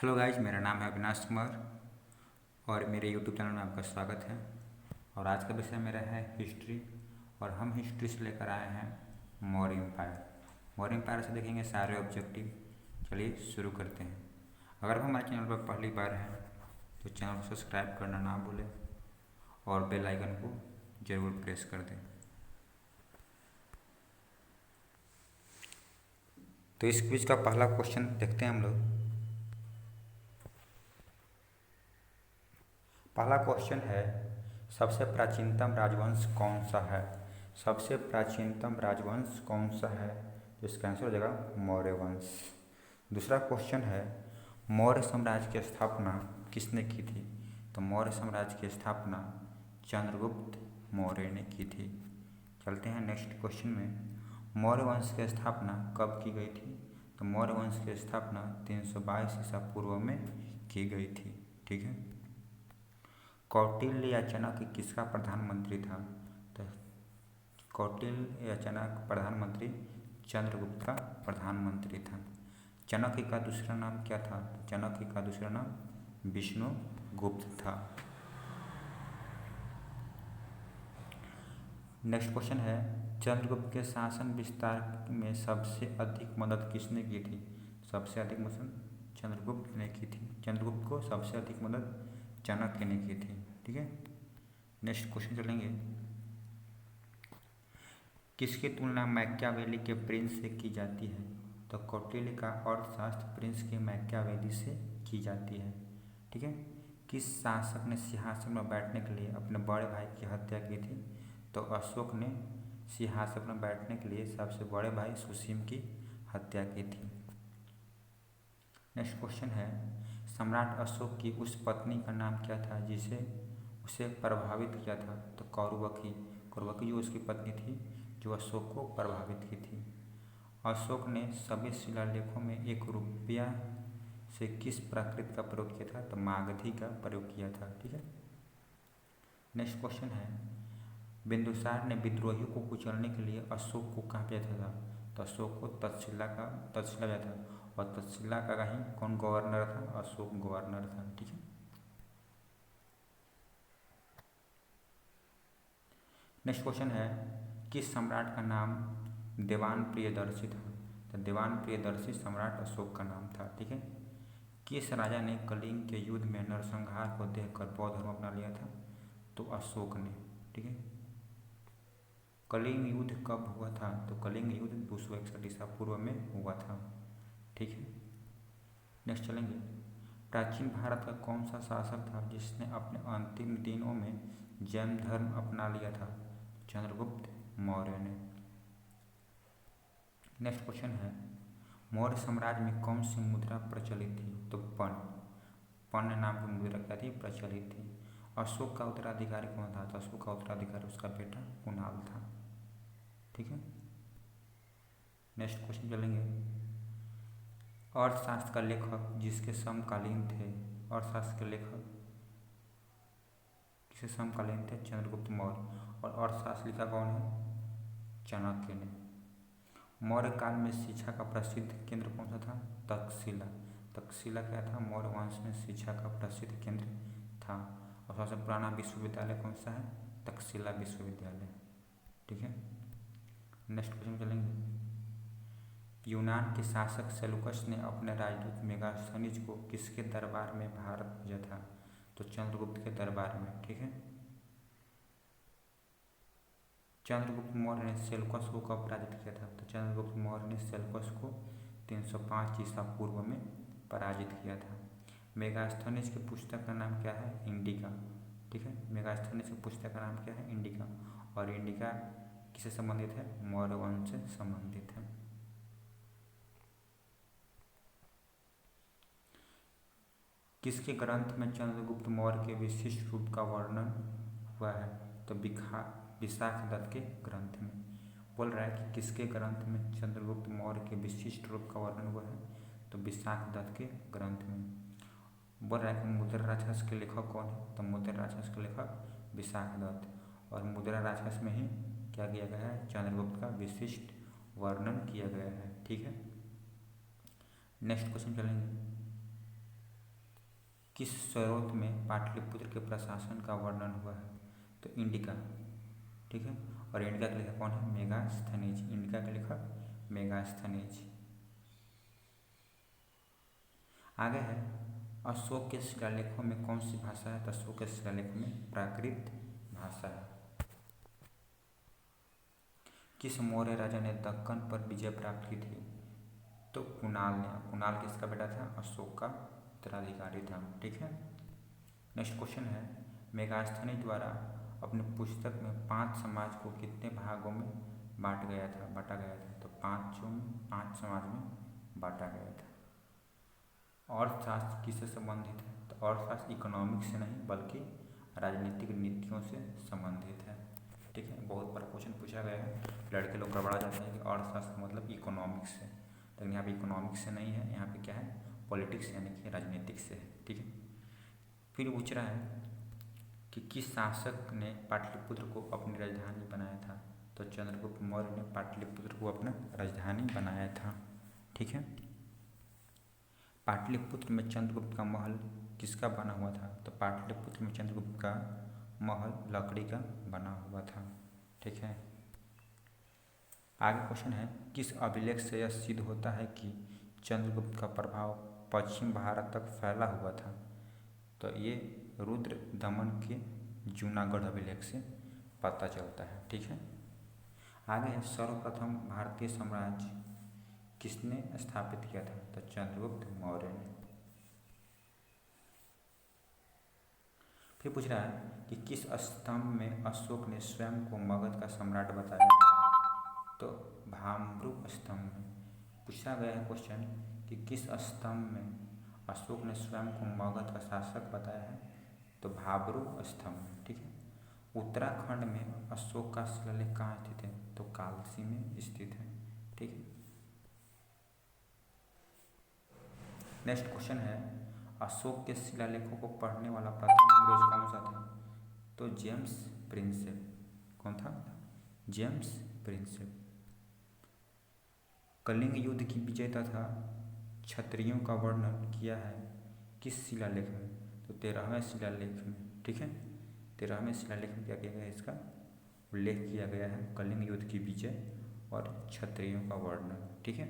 Hello guys, मेरा नाम है अविनाश कुमार और मेरे यूट्यूब चैनल में आपका स्वागत है। और आज का विषय मेरा है हिस्ट्री। और हम हिस्ट्री से लेकर आए हैं मौर्य एम्पायर। मौर्य एम्पायर से देखेंगे सारे ऑब्जेक्टिव। चलिए शुरू करते हैं। अगर आप हमारे चैनल पर पहली बार हैं तो चैनल को सब्सक्राइब करना ना भूलें और बेल आइकन को ज़रूर प्रेस कर दें। तो इस क्विज का पहला क्वेश्चन देखते हैं हम लोग। पहला क्वेश्चन है, सबसे प्राचीनतम राजवंश कौन सा है? सबसे प्राचीनतम राजवंश कौन सा है? तो इसका आंसर हो जाएगा मौर्य वंश। दूसरा क्वेश्चन है, मौर्य साम्राज्य की स्थापना किसने की थी? तो मौर्य साम्राज्य की स्थापना चंद्रगुप्त मौर्य ने की थी। चलते हैं नेक्स्ट क्वेश्चन में। मौर्य वंश की स्थापना कब की गई थी? तो मौर्य वंश की स्थापना 322 ईसा पूर्व में की गई थी। ठीक है। कौटिल्य या चाणक्य किसका प्रधानमंत्री था? तो कौटिल्य या चाणक्य प्रधानमंत्री चंद्रगुप्त का प्रधानमंत्री था। चाणक्य का दूसरा नाम क्या था? चाणक्य का दूसरा नाम विष्णुगुप्त था। नेक्स्ट क्वेश्चन है, चंद्रगुप्त के शासन विस्तार में सबसे अधिक मदद किसने की थी? सबसे अधिक मदद चंद्रगुप्त ने की थी। चंद्रगुप्त को सबसे अधिक मदद चाणक्य ने की थी। ठीक है। नेक्स्ट क्वेश्चन चलेंगे, किसकी तुलना मैकियावेली के प्रिंस से की जाती है? तो कौटिल्य का अर्थशास्त्र प्रिंस के मैकियावेली से की जाती है। ठीक है। किस शासक ने सिंहासन में बैठने के लिए अपने बड़े भाई की हत्या की थी? तो अशोक ने सिंहासन में बैठने के लिए सबसे बड़े भाई सुसीम की हत्या की थी। नेक्स्ट क्वेश्चन है, सम्राट अशोक की उस पत्नी का नाम क्या था जिसे उसे प्रभावित किया था? तो कौरवकी। कौरवकी जो उसकी पत्नी थी जो अशोक को प्रभावित की थी। अशोक ने सभी शिलालेखों में ₹1 से किस प्राकृत का प्रयोग किया था? तो मागधी का प्रयोग किया था। ठीक है। नेक्स्ट क्वेश्चन है, बिंदुसार ने विद्रोहियों को कुचलने के लिए अशोक को कहाँ भेजा था? तो अशोक को तक्षशिला भेजा था। और तक्षशिला का कहीं कौन गवर्नर था? अशोक गवर्नर था। ठीक है। नेक्स्ट क्वेश्चन है, किस सम्राट का नाम देवान प्रियदर्शी था? तो देवान प्रियदर्शी सम्राट अशोक का नाम था। ठीक है। किस राजा ने कलिंग के युद्ध में नरसंहार को देखकर बौद्ध धर्म अपना लिया था? तो अशोक ने। ठीक है। कलिंग युद्ध कब हुआ था? तो कलिंग युद्ध 261 ईसा पूर्व में हुआ था। ठीक है। नेक्स्ट चलेंगे, प्राचीन भारत का कौन सा शासक था जिसने अपने अंतिम दिनों में जैन धर्म अपना लिया था? चंद्रगुप्त मौर्य ने। नेक्स्ट क्वेश्चन है, मौर्य साम्राज्य में कौन सी मुद्रा प्रचलित थी? तो पर्ण नाम की मुद्रा क्या थी? प्रचलित थी। अशोक का उत्तराधिकारी कौन था? तो अशोक का उत्तराधिकारी उसका बेटा कुणाल था। ठीक है। नेक्स्ट क्वेश्चन चलेंगे, अर्थशास्त्र का लेखक जिसके समकालीन थे, अर्थशास्त्र के लेखक किसके समकालीन थे? चंद्रगुप्त मौर्य। और अर्थशास्त्र लिखा कौन है? चाणक्य ने। मौर्य काल में शिक्षा का प्रसिद्ध केंद्र कौन सा था? तक्षशिला। तक्षशिला क्या था? मौर्य वंश में शिक्षा का प्रसिद्ध केंद्र था। और सबसे पुराना विश्वविद्यालय कौन सा है? तक्षशिला विश्वविद्यालय। ठीक है। नेक्स्ट क्वेश्चन चलेंगे, यूनान के शासक सेलुकस ने अपने राजदूत मेगास्थनीज को किसके दरबार में भारत भेजा था? तो चंद्रगुप्त के दरबार में। ठीक है। चंद्रगुप्त मौर्य ने सेलुकस को कब पराजित किया था? तो चंद्रगुप्त मौर्य ने सेलुकस को 305 ईसा पूर्व में पराजित किया था। मेगास्थनीज की पुस्तक का नाम क्या है? इंडिका। ठीक है। मेगास्थनीज की पुस्तक का नाम क्या है? इंडिका। और इंडिका किससे संबंधित है? मौर्य वंश से संबंधित है। किसके ग्रंथ में चंद्रगुप्त मौर्य के विशिष्ट रूप का वर्णन हुआ है? तो विशाख दत्त के ग्रंथ में। बोल रहा है कि किसके ग्रंथ में चंद्रगुप्त मौर्य के विशिष्ट रूप का वर्णन हुआ है? तो विशाख दत्त के ग्रंथ में। बोल रहा है कि मुद्रा राक्षस के लेखक कौन है? तो मुद्रा राक्षस के लेखक विशाख दत्त। और मुद्रा राक्षस में ही क्या किया गया है? चंद्रगुप्त का विशिष्ट वर्णन किया गया है। ठीक है। नेक्स्ट क्वेश्चन चलेंगे, किस स्रोत में पाटलिपुत्र के प्रशासन का वर्णन हुआ है? तो इंडिका, ठीक है। और इंडिका का लेखक कौन है? मेगास्थनीज। इंडिका का लेखक मेगास्थनीज। आगे है अशोक के शिलालेखों में कौन सी भाषा है? तो अशोक के शिलालेखों में प्राकृत भाषा है। किस मौर्य राजा ने दक्कन पर विजय प्राप्त की थी? तो कुणाल ने। कुणाल किसका बेटा था? अशोक का उत्तराधिकारी था, ठीक है। नेक्स्ट क्वेश्चन है मेगास्थनीज द्वारा अपनी पुस्तक में 5 समाज को कितने भागों में बांटा गया था? तो 5 समाज में बांटा गया था। अर्थशास्त्र किससे संबंधित है? तो अर्थशास्त्र इकोनॉमिक्स से नहीं बल्कि राजनीतिक नीतियों से संबंधित है, ठीक है। बहुत बार क्वेश्चन पूछा गया है, लड़के लोग गड़बड़ा जाते हैं कि अर्थशास्त्र मतलब इकोनॉमिक्स से, लेकिन यहाँ पे इकोनॉमिक्स से नहीं है, यहाँ पे क्या है? पॉलिटिक्स यानी कि राजनीतिक से है, ठीक है। फिर पूछ रहा है कि किस शासक ने पाटलिपुत्र को अपनी राजधानी बनाया था? तो चंद्रगुप्त मौर्य ने पाटलिपुत्र को अपना राजधानी बनाया था, ठीक है। पाटलिपुत्र में चंद्रगुप्त का महल किसका बना हुआ था? तो पाटलिपुत्र में चंद्रगुप्त का महल लकड़ी का बना हुआ था, ठीक है। आगे क्वेश्चन है किस अभिलेख से यह सिद्ध होता है कि चंद्रगुप्त का प्रभाव पश्चिम भारत तक फैला हुआ था? तो ये रुद्र दमन के जूनागढ़ अभिलेख से पता चलता है, ठीक है। आगे है सर्वप्रथम भारतीय साम्राज्य किसने स्थापित किया था? तो चंद्रगुप्त मौर्य ने। फिर पूछ रहा है कि किस स्तंभ में अशोक ने स्वयं को मगध का सम्राट बताया? तो भामरू स्तंभ में। पूछा गया है क्वेश्चन कि किस स्तंभ में अशोक ने स्वयं को मगध का शासक बताया है? तो भाबरू स्तंभ में, ठीक है। उत्तराखंड में अशोक का शिलालेख कहाँ स्थित है? तो कालसी में स्थित है, ठीक है। नेक्स्ट क्वेश्चन है अशोक के शिलालेखों को पढ़ने वाला प्रथम अंग्रेज कौन सा था? तो जेम्स प्रिंसेप। कौन था? James Prinsep. कलिंग युद्ध की विजय तथा क्षत्रियों का वर्णन किया है किस शिलालेख में? तो 13वें शिलालेख में, ठीक है। 13वें शिलालेख में क्या किया गया है? इसका उल्लेख किया गया है कलिंग युद्ध की विजय और क्षत्रियों का वर्णन, ठीक है।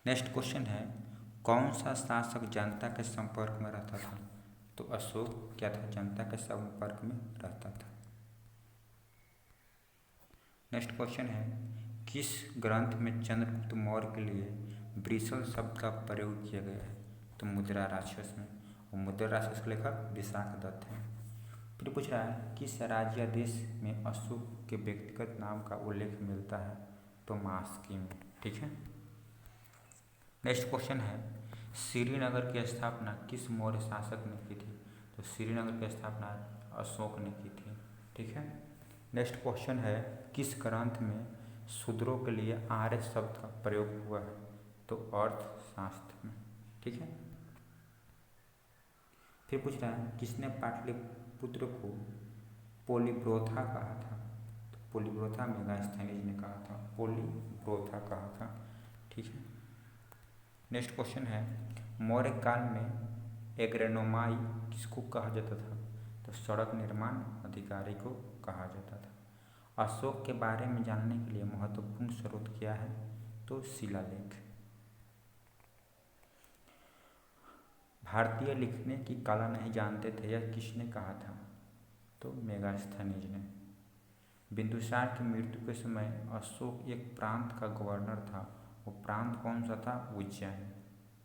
नेक्स्ट क्वेश्चन है कौन सा शासक जनता के संपर्क में रहता था? तो अशोक क्या था? जनता के संपर्क में रहता था। नेक्स्ट क्वेश्चन है किस ग्रंथ में चंद्रगुप्त मौर्य के लिए ब्रिसल शब्द का प्रयोग किया गया है? तो मुद्रा राक्षस में। और मुद्रा राक्षस के लेखक विशाख दत्त हैं। फिर पूछ रहा है किस राज्यादेश में अशोक के व्यक्तिगत नाम का उल्लेख मिलता है? तो मास्की में, ठीक है। नेक्स्ट क्वेश्चन है श्रीनगर की स्थापना किस मौर्य शासक ने की थी? तो श्रीनगर की स्थापना अशोक ने की थी, ठीक है। नेक्स्ट क्वेश्चन है किस ग्रंथ में शूद्रों के लिए आर्य शब्द का प्रयोग हुआ है? तो अर्थशास्त्र में, ठीक है। फिर पूछ रहा है किसने पाटलिपुत्र को पोलीब्रोथा कहा था? तो पोलीब्रोथा मेगास्थनीज ने कहा था, पोलीब्रोथा कहा था, ठीक है। नेक्स्ट क्वेश्चन है मौर्य काल में एग्रोनोमाई किसको कहा जाता था? तो सड़क निर्माण अधिकारी को कहा जाता था। अशोक के बारे में जानने के लिए महत्वपूर्ण स्रोत क्या है? तो शिलालेख। भारतीय लिखने की कला नहीं जानते थे यह किसने कहा था? तो मेगास्थनीज ने। बिंदुसार की मृत्यु के समय अशोक एक प्रांत का गवर्नर था, वो प्रांत कौन सा था? उज्जैन,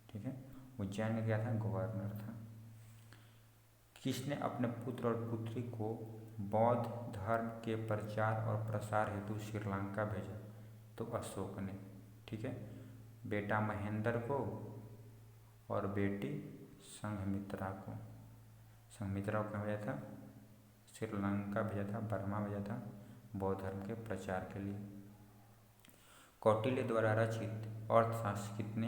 ठीक है। उज्जैन में क्या था? गवर्नर था। किसने अपने पुत्र और पुत्री को बौद्ध धर्म के प्रचार और प्रसार हेतु श्रीलंका भेजा? तो अशोक ने, ठीक है। बेटा महेंद्र को और बेटी संघमित्रा को। संघमित्रा को कहाँ भेजा था? श्रीलंका भेजा था, बर्मा भेजा था बौद्ध धर्म के प्रचार के लिए। कौटिल्य द्वारा रचित अर्थशास्त्र कितने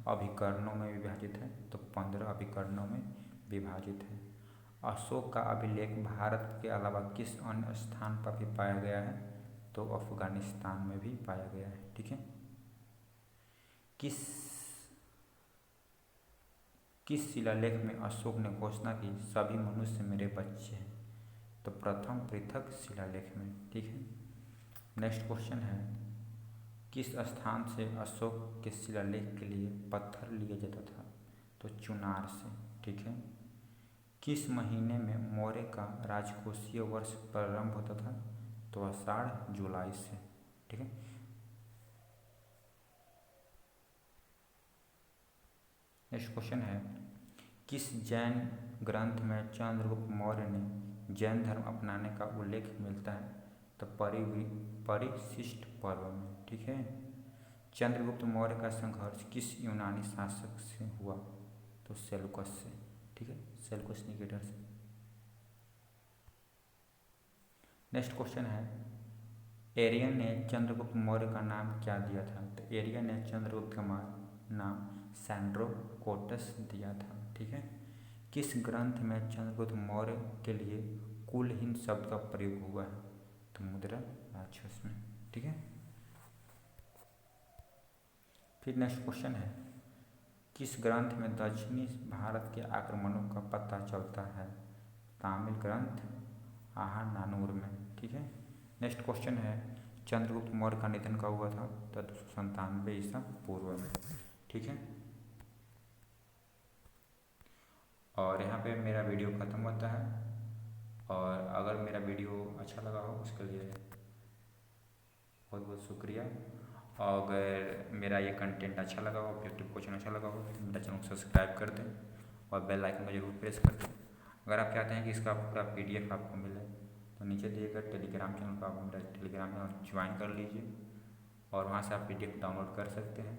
अभिकरणों में विभाजित है? तो 15 अभिकरणों में विभाजित है। अशोक का अभिलेख भारत के अलावा किस अन्य स्थान पर भी पाया गया है? तो अफगानिस्तान में भी पाया गया है, ठीक है। किस किस शिलालेख में अशोक ने घोषणा की सभी मनुष्य मेरे बच्चे हैं? तो प्रथम पृथक शिलालेख में। ठीक है। नेक्स्ट क्वेश्चन है, किस स्थान से अशोक के शिलालेख के लिए पत्थर लिया जाता था? तो चुनार से। ठीक है। किस महीने में मौर्य का राजकोषीय वर्ष प्रारंभ होता था? तो आषाढ़ जुलाई से। ठीक है। नेक्स्ट क्वेश्चन है, किस जैन ग्रंथ में चंद्रगुप्त मौर्य ने जैन धर्म अपनाने का उल्लेख मिलता है? तो परिशिष्ट पर्व में। ठीक है। चंद्रगुप्त मौर्य का संघर्ष किस यूनानी शासक से हुआ? तो सेल्यूकस से। ठीक है, सेल्यूकस निकेटर से। नेक्स्ट क्वेश्चन है, एरियन ने चंद्रगुप्त मौर्य का नाम क्या दिया था? तो एरियन ने चंद्रगुप्त का नाम सैंड्रोकोटस दिया था। ठीक है। किस ग्रंथ में चंद्रगुप्त मौर्य के लिए कुलहीन शब्द का प्रयोग हुआ है? तो मुद्रा राक्षस में। ठीक है। फिर नेक्स्ट क्वेश्चन है, किस ग्रंथ में दक्षिणी भारत के आक्रमणों का पता चलता है? तामिल ग्रंथ आहानानूर में। ठीक है। नेक्स्ट क्वेश्चन है, चंद्रगुप्त मौर्य का निधन कब हुआ था? तो 297 ईसा पूर्व में। ठीक है। और यहाँ पे मेरा वीडियो ख़त्म होता है, और अगर मेरा वीडियो अच्छा लगा हो उसके लिए बहुत बहुत शुक्रिया। और अगर मेरा ये कंटेंट अच्छा लगा हो, ऑब्जेक्टिव क्वेश्चन अच्छा लगा हो, तो मेरा चैनल को सब्सक्राइब कर दें और बेल आइकन को जरूर प्रेस कर दें। अगर आप चाहते हैं कि इसका पूरा PDF आपको मिले, तो नीचे दिए गए टेलीग्राम चैनल पर आप मेरा टेलीग्राम चैनल ज्वाइन कर लीजिए और वहाँ से आप PDF डाउनलोड कर सकते हैं।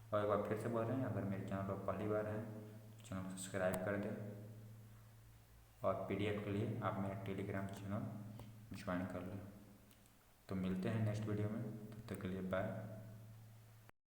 और एक बार फिर से बोल रहे हैं, अगर मेरे चैनल पर पहली बार हैं तो चैनल को सब्सक्राइब कर दें, और PDF के लिए आप मेरा टेलीग्राम चैनल ज्वाइन कर लें। तो मिलते हैं नेक्स्ट वीडियो में, तब तक के लिए बाय।